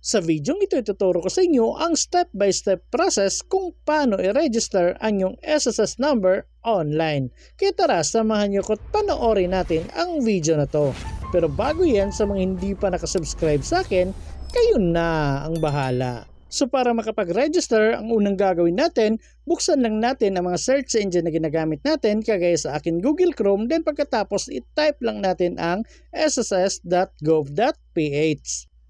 Sa videong ito, ituturo ko sa inyo ang step-by-step process kung paano i-register ang inyong SSS number online. Kaya tara, samahan niyo ko at panoorin natin ang video na to. Pero bago yan, sa mga hindi pa nakasubscribe sa akin, kayo na ang bahala. So para makapag-register, ang unang gagawin natin, buksan lang natin ang mga search engine na ginagamit natin kagaya sa akin Google Chrome, then pagkatapos i-type lang natin ang sss.gov.ph.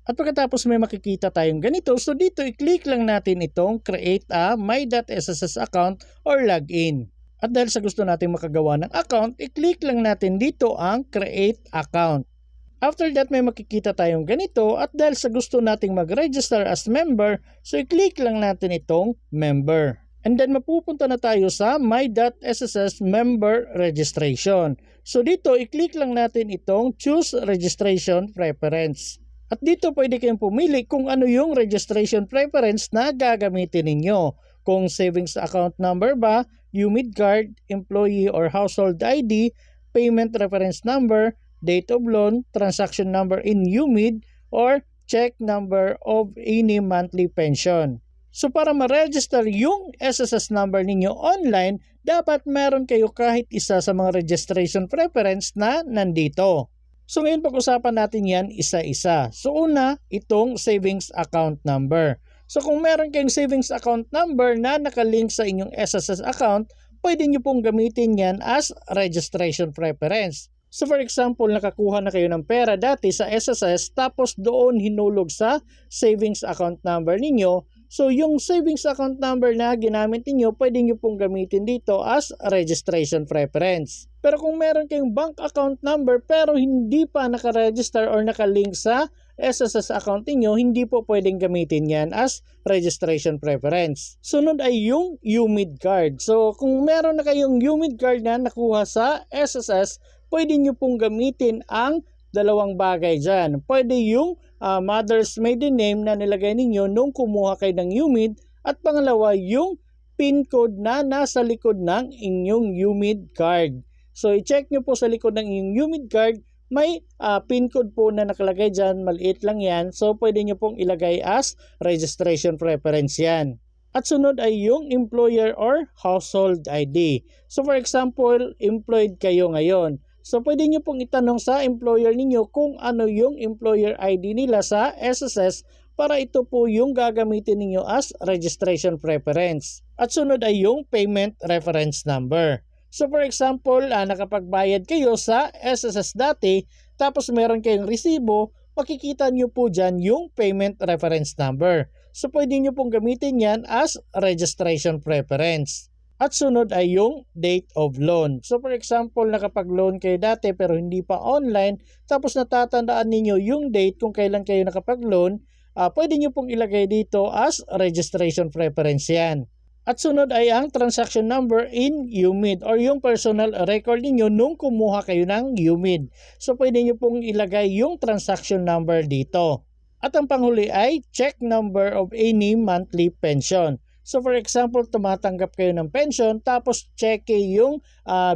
At pagkatapos may makikita tayong ganito, so dito i-click lang natin itong create a my.sss account or login. At dahil sa gusto natin makagawa ng account, i-click lang natin dito ang create account. After that may makikita tayong ganito at dahil sa gusto nating mag-register as member, so i-click lang natin itong member. And then mapupunta na tayo sa my.sss member registration. So dito i-click lang natin itong choose registration preference. At dito pwede kayong pumili kung ano yung registration preference na gagamitin ninyo. Kung savings account number ba, UMID card, employee or household ID, payment reference number, date of loan, transaction number in UMID, or check number of any monthly pension. So para ma-register yung SSS number ninyo online, dapat meron kayo kahit isa sa mga registration preference na nandito. So ngayon pag-usapan natin yan isa-isa. So una, itong savings account number. So kung meron kayong savings account number na nakalink sa inyong SSS account, pwede nyo pong gamitin yan as registration preference. So for example, nakakuha na kayo ng pera dati sa SSS tapos doon hinulog sa savings account number ninyo. So yung savings account number na ginamit niyo, pwede niyo pong gamitin dito as registration preference. Pero kung meron kayong bank account number pero hindi pa naka-register or naka-link sa SSS account niyo, hindi po pwedeng gamitin yan as registration preference. Sunod ay yung UMID card. So kung meron na kayong UMID card na nakuha sa SSS, pwede niyo pong gamitin ang dalawang bagay dyan. Pwede yung mother's maiden name na nilagay ninyo nung kumuha kayo ng UMID at pangalawa yung PIN code na nasa likod ng inyong UMID card. So i-check nyo po sa likod ng inyong UMID card, may PIN code po na nakalagay dyan, maliit lang yan. So pwede nyo pong ilagay as registration preference yan. At sunod ay yung employer or household ID. So for example, employed kayo ngayon. So pwede nyo pong itanong sa employer ninyo kung ano yung employer ID nila sa SSS para ito po yung gagamitin ninyo as registration preference. At sunod ay yung payment reference number. So for example, nakapagbayad kayo sa SSS dati tapos meron kayong resibo, makikita nyo po dyan yung payment reference number. So pwede nyo pong gamitin yan as registration preference. At sunod ay yung date of loan. So for example, nakapag-loan kayo dati pero hindi pa online, tapos natatandaan ninyo yung date kung kailan kayo nakapag-loan, pwede nyo pong ilagay dito as registration preference yan. At sunod ay ang transaction number in UMID or yung personal record niyo nung kumuha kayo ng UMID. So pwede nyo pong ilagay yung transaction number dito. At ang panghuli ay check number of any monthly pension. So for example, tumatanggap kayo ng pension tapos cheque yung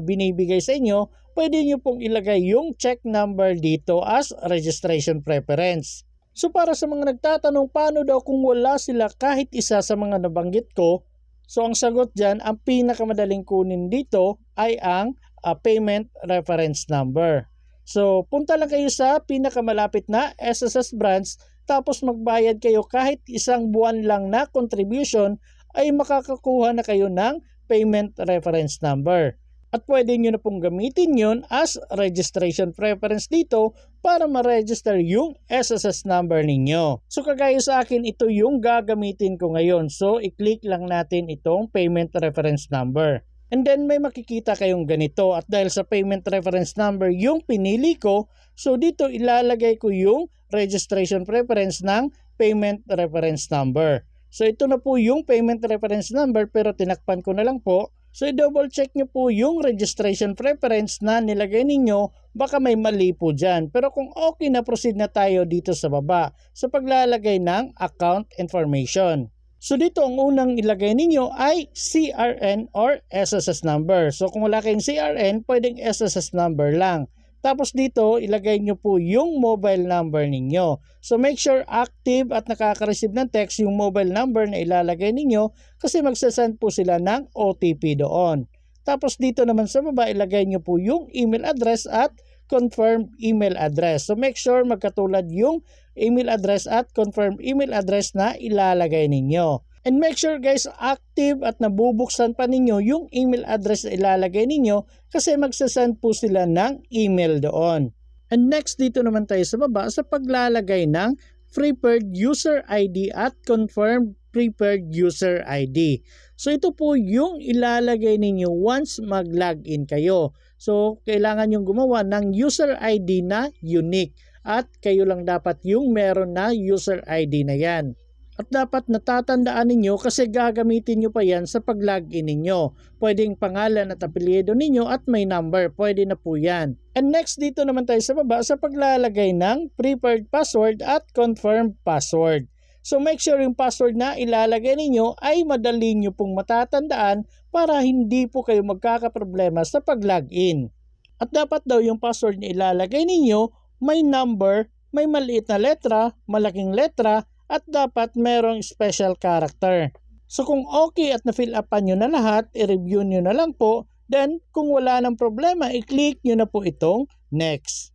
binibigay sa inyo, pwede nyo pong ilagay yung check number dito as registration preference. So para sa mga nagtatanong paano daw kung wala sila kahit isa sa mga nabanggit ko, so ang sagot dyan, ang pinakamadaling kunin dito ay ang payment reference number. So punta lang kayo sa pinakamalapit na SSS branch tapos magbayad kayo kahit isang buwan lang na contribution ay makakakuha na kayo ng payment reference number. At pwede nyo na pong gamitin yun as registration preference dito para ma-register yung SSS number ninyo. So kagaya sa akin, ito yung gagamitin ko ngayon. So i-click lang natin itong payment reference number. And then may makikita kayong ganito at dahil sa payment reference number yung pinili ko, so dito ilalagay ko yung registration preference ng payment reference number. So ito na po yung payment reference number pero tinakpan ko na lang po. So i-double check nyo po yung registration preference na nilagay ninyo, baka may mali po dyan. Pero kung okay na, proceed na tayo dito sa baba sa paglalagay ng account information. So dito ang unang ilagay ninyo ay CRN or SSS number. So kung wala kayong CRN, pwedeng SSS number lang. Tapos dito, ilagay nyo po yung mobile number ninyo. So make sure active at nakaka-receive ng text yung mobile number na ilalagay ninyo kasi magsasend po sila ng OTP doon. Tapos dito naman sa baba, ilagay nyo po yung email address at confirm email address. So make sure magkatulad yung email address at confirm email address na ilalagay ninyo. And make sure guys, active at nabubuksan pa ninyo yung email address na ilalagay ninyo kasi magsasend po sila ng email doon. And next dito naman tayo sa baba sa paglalagay ng prepared user ID at confirmed prepared user ID. So ito po yung ilalagay ninyo once mag-login kayo. So kailangan yung gumawa ng user ID na unique at kayo lang dapat yung meron na user ID na yan. At dapat natatandaan ninyo kasi gagamitin nyo pa yan sa pag-login ninyo. Pwedeng pangalan at apelyido ninyo at may number. Pwede na po yan. And next dito naman tayo sa baba sa paglalagay ng prepared password at confirmed password. So make sure yung password na ilalagay ninyo ay madali nyo pong matatandaan para hindi po kayo magkakaproblema sa pag-login. At dapat daw yung password na ilalagay ninyo may number, may maliit na letra, malaking letra, at dapat merong special character. So kung okay at na-fill upan nyo na lahat, i-review nyo na lang po. Then kung wala ng problema, i-click nyo na po itong next.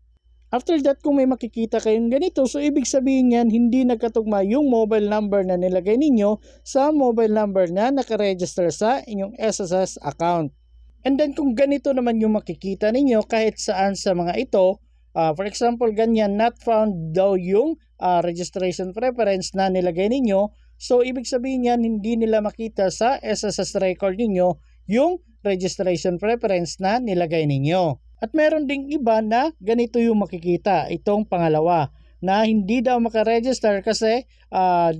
After that, kung may makikita kayong ganito, so ibig sabihin yan, hindi nagkatugma yung mobile number na nilagay ninyo sa mobile number na nakaregister sa inyong SSS account. And then kung ganito naman yung makikita ninyo kahit saan sa mga ito, for example, ganyan, not found daw yung registration preference na nilagay ninyo. So, ibig sabihin yan, hindi nila makita sa SSS record ninyo yung registration preference na nilagay ninyo. At meron ding iba na ganito yung makikita, itong pangalawa, na hindi daw makaregister kasi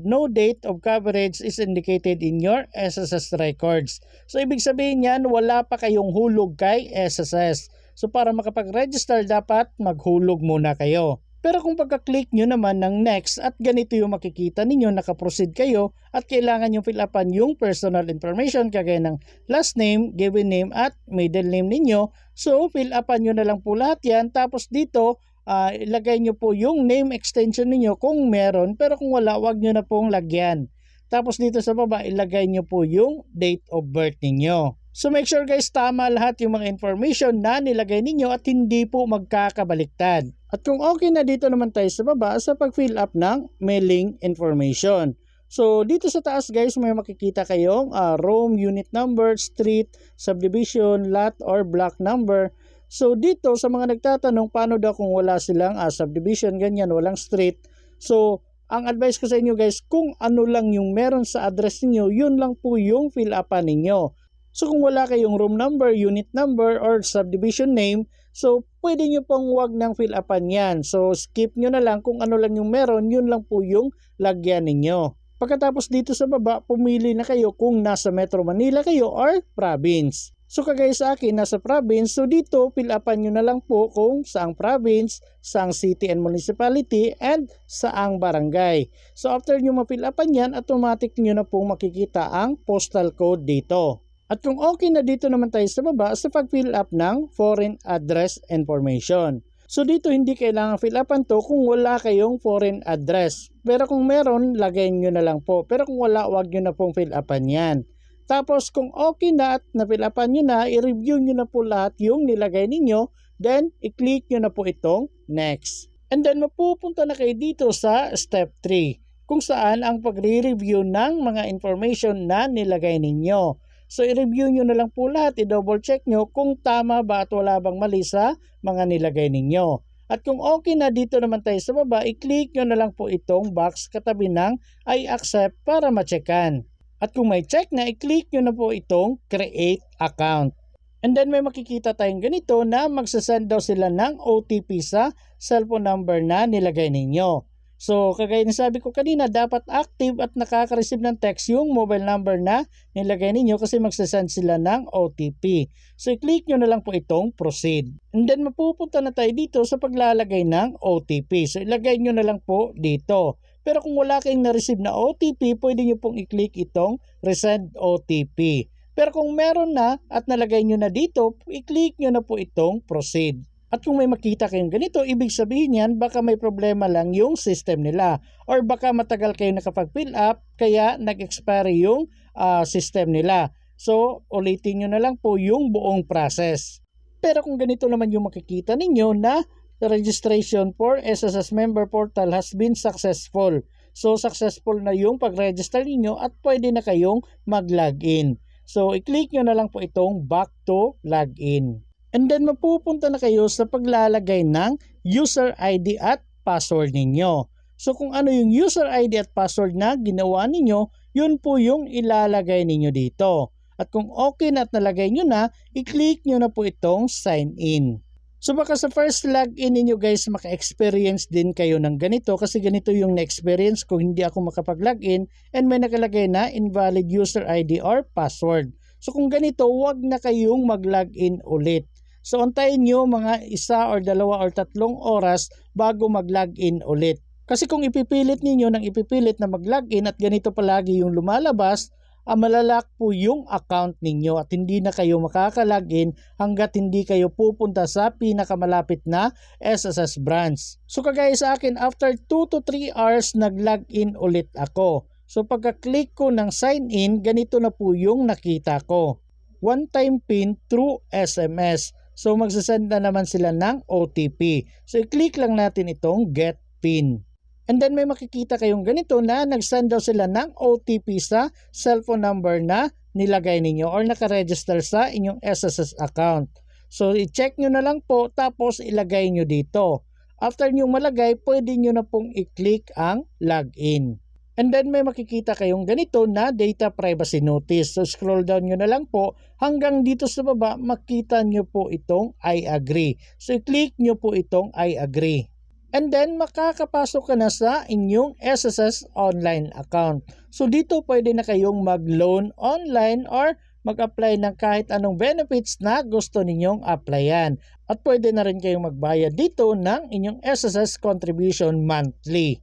no date of coverage is indicated in your SSS records. So, ibig sabihin yan, wala pa kayong hulog kay SSS. So para makapag-register dapat maghulog muna kayo. Pero kung pagka-click nyo naman ng next at ganito yung makikita ninyo, nakaproceed kayo at kailangan yung fill upan yung personal information kagaya ng last name, given name at middle name ninyo. So fill upan nyo na lang po lahat yan. Tapos dito ilagay nyo po yung name extension ninyo kung meron, pero kung wala, wag nyo na pong lagyan. Tapos dito sa baba ilagay nyo po yung date of birth ninyo. So make sure guys, tama lahat yung mga information na nilagay ninyo at hindi po magkakabaliktad. At kung okay na, dito naman tayo sa baba sa pag-fill up ng mailing information. So dito sa taas guys, may makikita kayong room, unit number, street, subdivision, lot or block number. So dito sa mga nagtatanong paano daw kung wala silang subdivision, ganyan, walang street. So ang advice ko sa inyo guys, kung ano lang yung meron sa address niyo, yun lang po yung fill upan ninyo. So kung wala kayong room number, unit number, or subdivision name, so pwede nyo pong wag ng fill upan yan. So skip nyo na lang kung ano lang yung meron, yun lang po yung lagyan ninyo. Pagkatapos dito sa baba, pumili na kayo kung nasa Metro Manila kayo or province. So kagaya sa akin, nasa province, so dito fill upan nyo na lang po kung saang province, saang city and municipality, and saang barangay. So after nyo ma-fill upan yan, automatic nyo na po makikita ang postal code dito. At kung okay na, dito naman tayo sa baba sa pag-fill up ng foreign address information. So dito hindi kailangan fill upan to kung wala kayong foreign address. Pero kung meron, lagay nyo na lang po. Pero kung wala, wag nyo na pong fill upan yan. Tapos kung okay na at na-fill upan nyo na, i-review nyo na po lahat yung nilagay ninyo. Then, i-click nyo na po itong next. And then mapupunta na kayo dito sa step 3 kung saan ang pagre-review ng mga information na nilagay ninyo. So i-review nyo na lang po lahat, i-double check nyo kung tama ba at wala bang mali sa mga nilagay ninyo. At kung okay na, dito naman tayo sa baba, i-click nyo na lang po itong box katabi ng I accept para ma-checkan. At kung may check na, i-click nyo na po itong create account. And then may makikita tayong ganito na magsasend daw sila ng OTP sa cellphone number na nilagay ninyo. So, kagaya ng sabi ko kanina, dapat active at nakaka-receive ng text yung mobile number na nilagay ninyo kasi magsasend sila ng OTP. So, i-click nyo na lang po itong proceed. And then, mapupunta na tayo dito sa paglalagay ng OTP. So, ilagay nyo na lang po dito. Pero kung wala kayong na-receive na OTP, pwede nyo pong i-click itong resend OTP. Pero kung meron na at nalagay nyo na dito, i-click nyo na po itong proceed. At kung may makita kayong ganito, ibig sabihin yan baka may problema lang yung system nila or baka matagal kayo nakapag-fill up kaya nag-expire yung system nila. So ulitin nyo na lang po yung buong process. Pero kung ganito naman yung makikita ninyo na the registration for SSS Member Portal has been successful. So successful na yung pag-register ninyo at pwede na kayong mag-login. So i-click nyo na lang po itong back to login. And then mapupunta na kayo sa paglalagay ng user ID at password ninyo. So kung ano yung user ID at password na ginawa ninyo, yun po yung ilalagay ninyo dito. At kung okay na at nalagay nyo na, i-click nyo na po itong sign in. So baka sa first login ninyo guys, maka-experience din kayo ng ganito kasi ganito yung na-experience ko, hindi ako makapag-login and may nakalagay na invalid user ID or password. So kung ganito, wag na kayong mag-login ulit. So antayin nyo mga 1 or 2 or 3 oras bago mag-login ulit. Kasi kung ipipilit ninyo ng ipipilit na mag-login at ganito palagi yung lumalabas, malalak po yung account ninyo at hindi na kayo makaka-login hanggat hindi kayo pupunta sa pinakamalapit na SSS branch. So kagaya sa akin, after 2 to 3 hours nag-login ulit ako. So pagka-click ko ng sign in, ganito na po yung nakita ko. One-time PIN through SMS. So magsasend na naman sila ng OTP. So i-click lang natin itong get PIN. And then may makikita kayong ganito na nag-send daw sila ng OTP sa cellphone number na nilagay ninyo or nakaregister sa inyong SSS account. So i-check nyo na lang po tapos ilagay nyo dito. After nyo malagay, pwede nyo na pong i-click ang login. And then may makikita kayong ganito na data privacy notice. So scroll down nyo na lang po hanggang dito sa baba makita nyo po itong I agree. So i-click nyo po itong I agree. And then makakapasok ka na sa inyong SSS online account. So dito pwede na kayong mag-loan online or mag-apply ng kahit anong benefits na gusto ninyong applyan. At pwede na rin kayong magbayad dito ng inyong SSS contribution monthly.